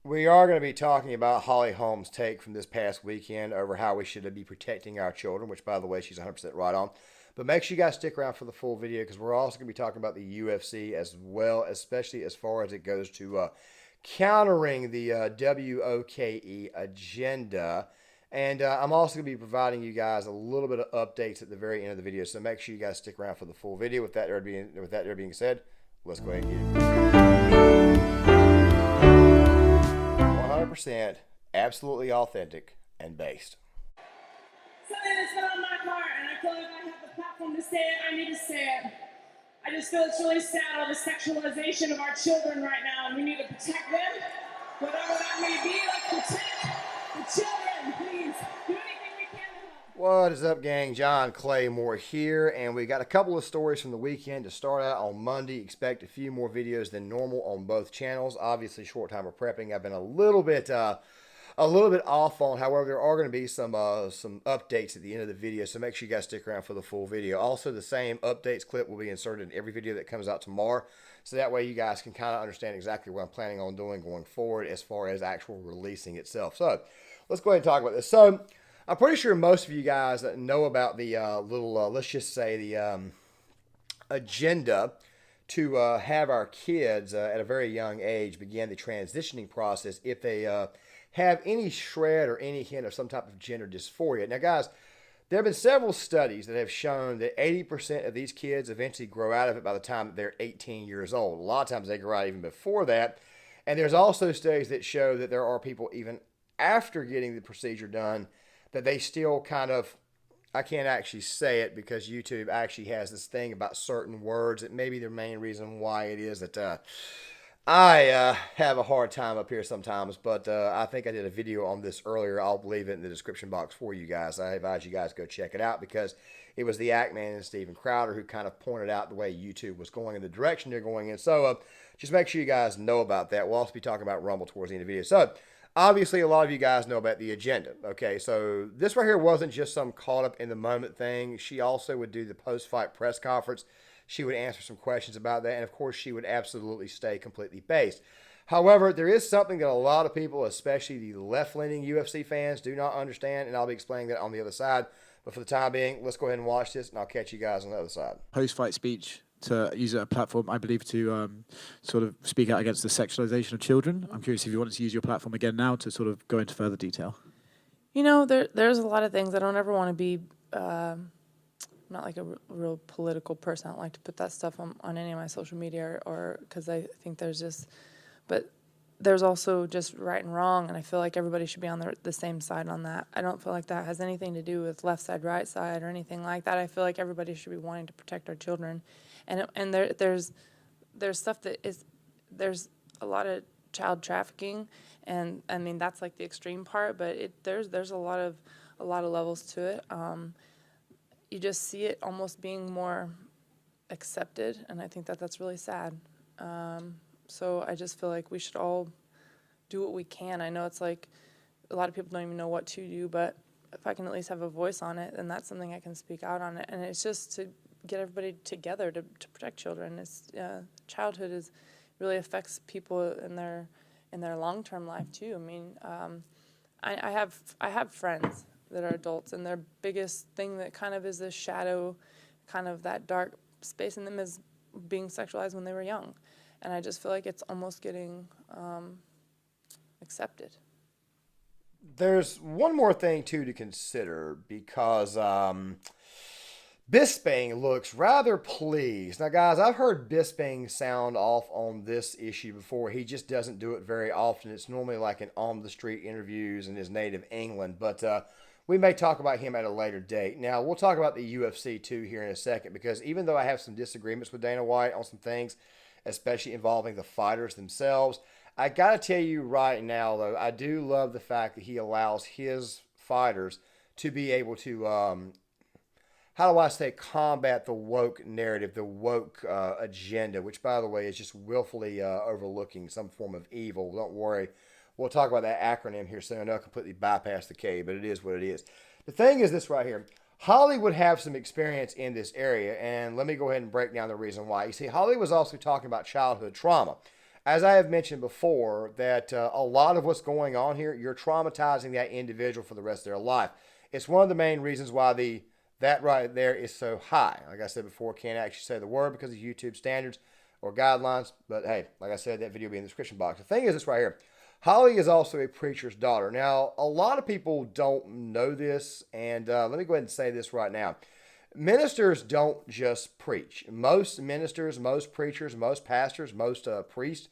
We are going to be talking about Holly Holm's take from this past weekend over how we should be protecting our children, which, by the way, she's 100% right on. But make sure you guys stick around for the full video because we're also going to be talking about the UFC as well, especially as far as it goes to countering the WOKE agenda. And I'm also going to be providing you guys a little bit of updates at the very end of the video. So make sure you guys stick around for the full video. With that there being said, let's go ahead and get it. 100% absolutely authentic and based. Something that's been on my heart, and I feel like I have the platform to say it. I need to say it. I just feel it's really sad, all the sexualization of our children right now, and we need to protect them, whatever that may be. Let's protect the children, please. Do anything we can to help. What is up, gang? John Claymore here, and we got a couple of stories from the weekend to start out on Monday. Expect a few more videos than normal on both channels. Obviously, short time of prepping. I've been a little bit off on. However, there are going to be some updates at the end of the video, so make sure you guys stick around for the full video. Also, the same updates clip will be inserted in every video that comes out tomorrow, so that way you guys can kind of understand exactly what I'm planning on doing going forward as far as actual releasing itself. So, let's go ahead and talk about this. So, I'm pretty sure most of you guys know about the let's just say the agenda to have our kids at a very young age begin the transitioning process if they have any shred or any hint of some type of gender dysphoria. Now, guys, there have been several studies that have shown that 80% of these kids eventually grow out of it by the time that they're 18 years old. A lot of times they grow out even before that. And there's also studies that show that there are people even after getting the procedure done that they still kind of, I can't actually say it because YouTube actually has this thing about certain words that may be the main reason why it is that I have a hard time up here sometimes, but I think I did a video on this earlier. I'll leave it in the description box for you guys. I advise you guys go check it out because it was the Act Man and Steven Crowder who kind of pointed out the way YouTube was going in the direction they're going in. So just make sure you guys know about that. We'll also be talking about Rumble towards the end of the video. So obviously, a lot of you guys know about the agenda. Okay, so this right here wasn't just some caught up in the moment thing. She also would do the post fight press conference. She would answer some questions about that. And of course, she would absolutely stay completely based. However, there is something that a lot of people, especially the left leaning UFC fans, do not understand. And I'll be explaining that on the other side. But for the time being, let's go ahead and watch this, and I'll catch you guys on the other side. Post-fight speech to use a platform, I believe, to sort of speak out against the sexualization of children. I'm curious if you wanted to use your platform again now to sort of go into further detail. You know, there's a lot of things. I don't ever want to be, I'm not like a real political person. I don't like to put that stuff on any of my social media or because I think but there's also just right and wrong, and I feel like everybody should be on the same side on that. I don't feel like that has anything to do with left side, right side, or anything like that. I feel like everybody should be wanting to protect our children. And there's stuff that is, there's a lot of child trafficking, and I mean that's like the extreme part, but there's a lot of levels to it. You just see it almost being more accepted, and I think that's really sad. So I just feel like we should all do what we can. I know it's like a lot of people don't even know what to do, but if I can at least have a voice on it, then that's something I can speak out on it. And it's just to get everybody together to protect children. It's childhood really affects people in their long-term life too. I mean, I have friends that are adults, and their biggest thing that kind of is this shadow, kind of that dark space in them is being sexualized when they were young. And I just feel like it's almost getting accepted. There's one more thing, too, to consider because Bisping looks rather pleased. Now, guys, I've heard Bisping sound off on this issue before. He just doesn't do it very often. It's normally like in on-the-street interviews in his native England. But we may talk about him at a later date. Now, we'll talk about the UFC, too, here in a second because even though I have some disagreements with Dana White on some things, especially involving the fighters themselves. I got to tell you right now, though, I do love the fact that he allows his fighters to be able to, how do I say, combat the woke narrative, the woke agenda, which, by the way, is just willfully overlooking some form of evil. Don't worry. We'll talk about that acronym here soon. I know I completely bypassed the K, but it is what it is. The thing is this right here. Holly would have some experience in this area, and let me go ahead and break down the reason why. You see, Holly was also talking about childhood trauma. as I have mentioned before, that a lot of what's going on here, you're traumatizing that individual for the rest of their life. It's one of the main reasons why that right there is so high. Like I said before, can't actually say the word because of YouTube standards or guidelines. But hey, like I said, that video will be in the description box. The thing is this right here. Holly is also a preacher's daughter. Now, a lot of people don't know this, and let me go ahead and say this right now. Ministers don't just preach. Most ministers, most preachers, most pastors, most priests,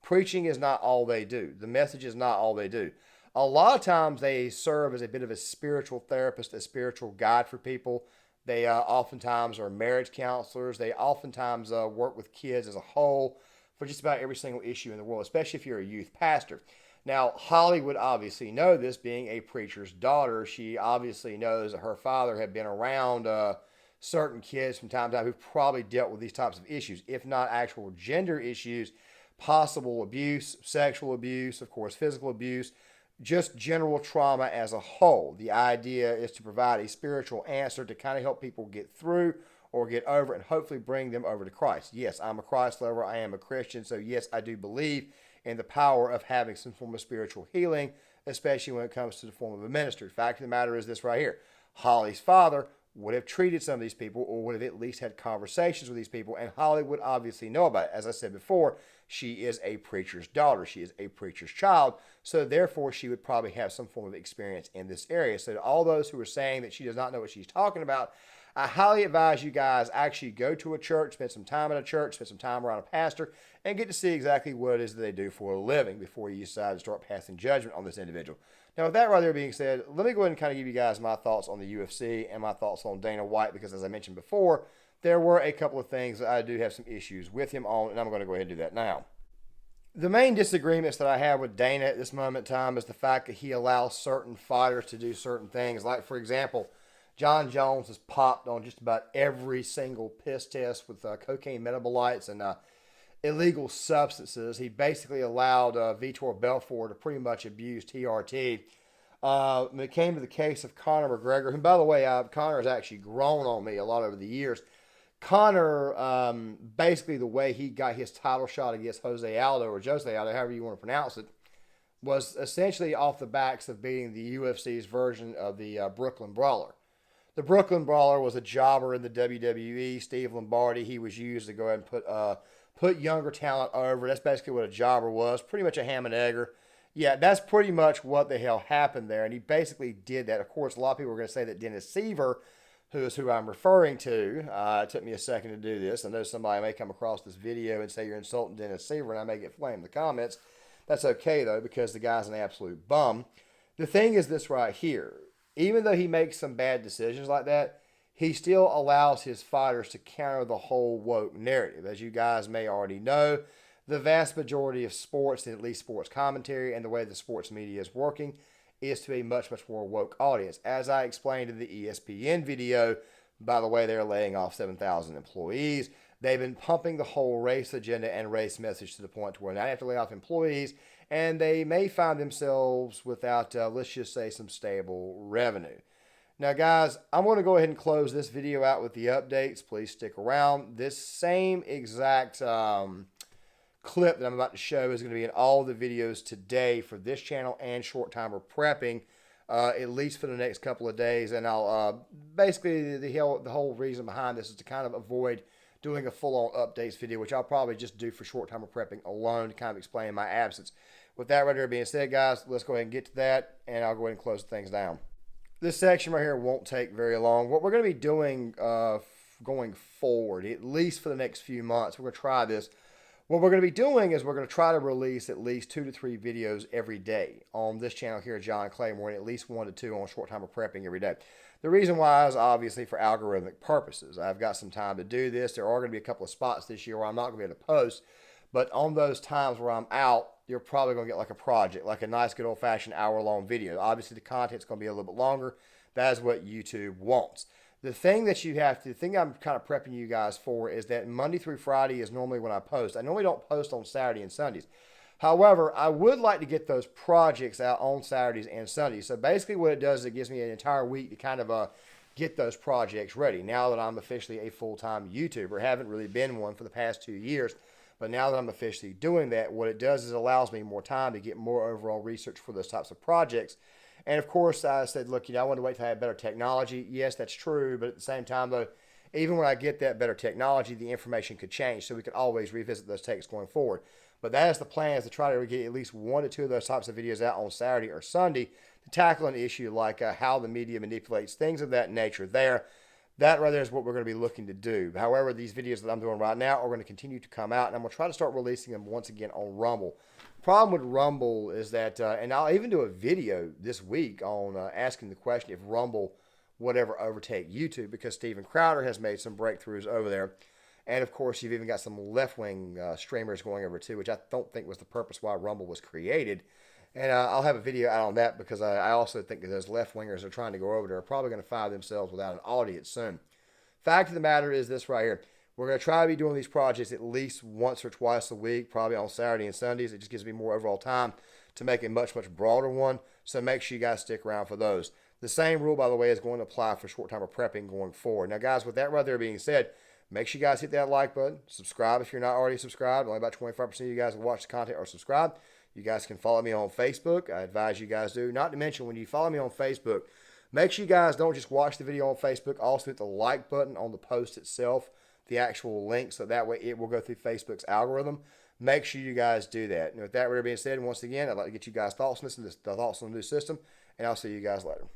preaching is not all they do. The message is not all they do. A lot of times they serve as a bit of a spiritual therapist, a spiritual guide for people. They oftentimes are marriage counselors. They oftentimes work with kids as a whole for just about every single issue in the world, especially if you're a youth pastor. Now, Holly would obviously know this, being a preacher's daughter. She obviously knows that her father had been around certain kids from time to time who probably dealt with these types of issues, if not actual gender issues, possible abuse, sexual abuse, of course, physical abuse, just general trauma as a whole. The idea is to provide a spiritual answer to kind of help people get through or get over and hopefully bring them over to Christ. Yes, I'm a Christ lover. I am a Christian. So yes, I do believe in the power of having some form of spiritual healing, especially when it comes to the form of a minister. Fact of the matter is this right here. Holly's father would have treated some of these people or would have at least had conversations with these people, and Holly would obviously know about it. As I said before, she is a preacher's daughter. She is a preacher's child, so therefore she would probably have some form of experience in this area. So to all those who are saying that she does not know what she's talking about, I highly advise you guys actually go to a church, spend some time in a church, spend some time around a pastor, and get to see exactly what it is that they do for a living before you decide to start passing judgment on this individual. Now, with that right there being said, let me go ahead and kind of give you guys my thoughts on the UFC and my thoughts on Dana White, because as I mentioned before, there were a couple of things that I do have some issues with him on, and I'm going to go ahead and do that now. The main disagreements that I have with Dana at this moment in time is the fact that he allows certain fighters to do certain things. Like, for example, John Jones has popped on just about every single piss test with cocaine metabolites and illegal substances. He basically allowed Vitor Belfort to pretty much abuse TRT. When it came to the case of Conor McGregor, who, by the way, Conor has actually grown on me a lot over the years. Conor, basically the way he got his title shot against Jose Aldo, however you want to pronounce it, was essentially off the backs of beating the UFC's version of the Brooklyn Brawler. The Brooklyn Brawler was a jobber in the WWE. Steve Lombardi, he was used to go ahead and put younger talent over. That's basically what a jobber was, pretty much a ham and egger. Yeah, that's pretty much what the hell happened there, and he basically did that. Of course, a lot of people are going to say that Dennis Seaver, who is who I'm referring to, it took me a second to do this. I know somebody may come across this video and say you're insulting Dennis Seaver, and I may get flamed in the comments. That's okay, though, because the guy's an absolute bum. The thing is this right here. Even though he makes some bad decisions like that, he still allows his fighters to counter the whole woke narrative. As you guys may already know, the vast majority of sports, at least sports commentary, and the way the sports media is working, is to a much, much more woke audience. As I explained in the ESPN video, by the way, they're laying off 7,000 employees. They've been pumping the whole race agenda and race message to the point to where now they have to lay off employees, and they may find themselves without, let's just say, some stable revenue. Now, guys, I'm going to go ahead and close this video out with the updates. Please stick around. This same exact clip that I'm about to show is going to be in all the videos today for this channel and Short Timer Prepping, at least for the next couple of days. And I'll basically the whole reason behind this is to kind of avoid doing a full-on updates video, which I'll probably just do for Short Timer Prepping alone to kind of explain my absence. With that right there being said, guys, let's go ahead and get to that, and I'll go ahead and close things down. This section right here won't take very long. What we're going to be doing going forward, at least for the next few months, we're going to try this. What we're going to be doing is we're going to try to release at least 2 to 3 videos every day on this channel here, John Claymore, and at least 1 to 2 on Short Timer Prepping every day. The reason why is obviously for algorithmic purposes. I've got some time to do this. There are going to be a couple of spots this year where I'm not going to be able to post, but on those times where I'm out, you're probably going to get like a project, like a nice, good old-fashioned hour-long video. Obviously, the content's going to be a little bit longer. That is what YouTube wants. The thing I'm kind of prepping you guys for is that Monday through Friday is normally when I post. I normally don't post on Saturday and Sundays. However, I would like to get those projects out on Saturdays and Sundays. So basically what it does is it gives me an entire week to kind of get those projects ready. Now that I'm officially a full-time YouTuber, haven't really been one for the past 2 years. But now that I'm officially doing that, what it does is it allows me more time to get more overall research for those types of projects. And of course, I said, look, I want to wait till I have better technology. Yes, that's true. But at the same time, though, even when I get that better technology, the information could change. So we could always revisit those takes going forward. But that is the plan, is to try to get at least 1 to 2 of those types of videos out on Saturday or Sunday to tackle an issue like how the media manipulates, things of that nature there. That right there is what we're going to be looking to do. However, these videos that I'm doing right now are going to continue to come out, and I'm going to try to start releasing them once again on Rumble. The problem with Rumble is that, and I'll even do a video this week on asking the question if Rumble would ever overtake YouTube, because Steven Crowder has made some breakthroughs over there. And of course, you've even got some left-wing streamers going over too, which I don't think was the purpose why Rumble was created. And I'll have a video out on that, because I also think that those left-wingers are trying to go over there are probably going to find themselves without an audience soon. Fact of the matter is this right here. We're going to try to be doing these projects at least once or twice a week, probably on Saturday and Sundays. It just gives me more overall time to make a much, much broader one. So make sure you guys stick around for those. The same rule, by the way, is going to apply for short timer prepping going forward. Now, guys, with that right there being said, make sure you guys hit that like button. Subscribe if you're not already subscribed. Only about 25% of you guys who watch the content are subscribed. You guys can follow me on Facebook. I advise you guys do. Not to mention, when you follow me on Facebook, make sure you guys don't just watch the video on Facebook. Also hit the like button on the post itself, the actual link, so that way it will go through Facebook's algorithm. Make sure you guys do that. And with that being said, once again, I'd like to get you guys thoughts on this, the thoughts on the new system, and I'll see you guys later.